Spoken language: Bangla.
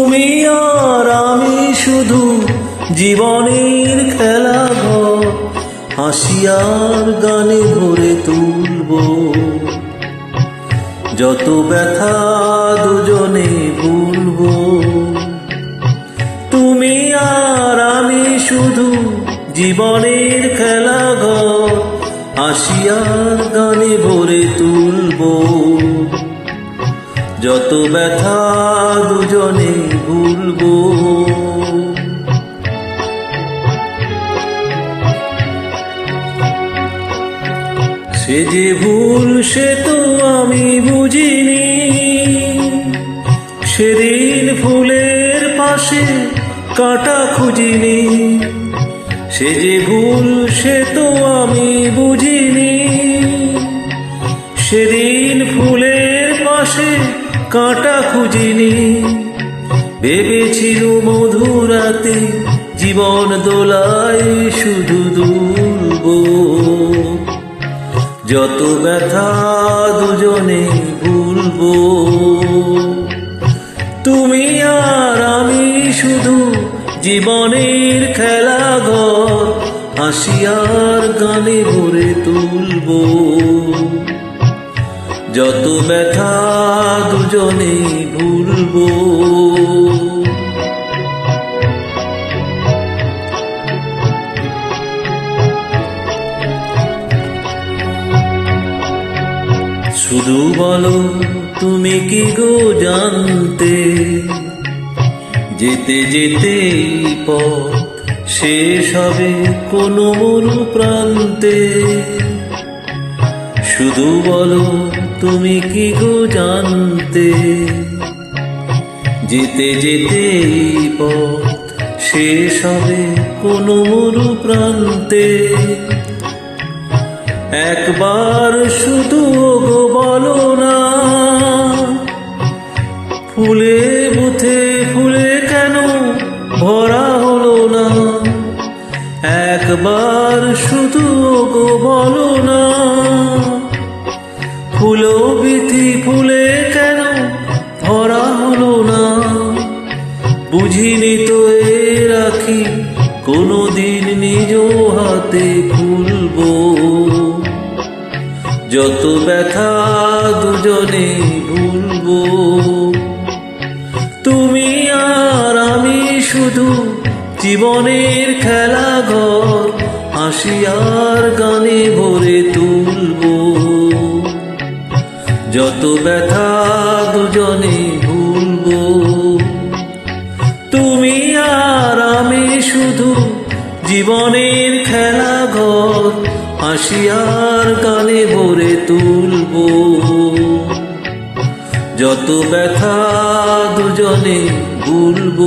তুমি আর আমি শুধু জীবনের খেলাঘর, হাসি আর গানে ভরে তুলব যত ব্যথা দুজনে ভুলব। তুমি আর আমি শুধু জীবনের খেলাঘর, হাসি আর গানে ভরে তুলব যত ব্যথা দুজনে ভুলব। সে যে ভুল সে তো আমি বুঝিনি, সেদিন ফুলের পাশে কাঁটা খুঁজিনি। সে যে ভুল সে তো আমি বুঝিনি, সেদিন ফুলের পাশে কাঁটা খুঁজিনি। ভেবেছিল মধুরাতে জীবন দোলায় শুধু দুলব যত ব্যথা দুজনে ভুলব। তুমি আর আমি শুধু জীবনের খেলাঘর, হাসি আর গানে ভরে তুলব যত ব্যথা দুজনে ভুলব। শুধু বলো তুমি কি গো জানতে, যেতে যেতে পথ শেষ হবে কোনো মরু প্রান্তে। শুধু বলো তুমি কি গো জানতে, যেতে যেতে পথ শেষ হবে কোনো মরু প্রান্তে। একবার শুধু গো বলো না, ফুলে বুথে ফুলে কেন ভরা হলো না। একবার শুধু গো বলো না, ফুলো বিথি ফুলে কেন ভরা হলো না। বুঝিনি তো এ রাখি কোনদিন নিজ হাতে খুলব যত ব্যথা দুজনে ভুলব। তুমি আর আমি শুধু জীবনের খেলাঘর, হাসি আর গানে ভরে তুলব যত ব্যথা দুজনে ভুলব। তুমি আর আমি শুধু জীবনের খেলাঘর, হাসি আর গানে ভরে তুলব যত ব্যথা দুজনে ভুলব।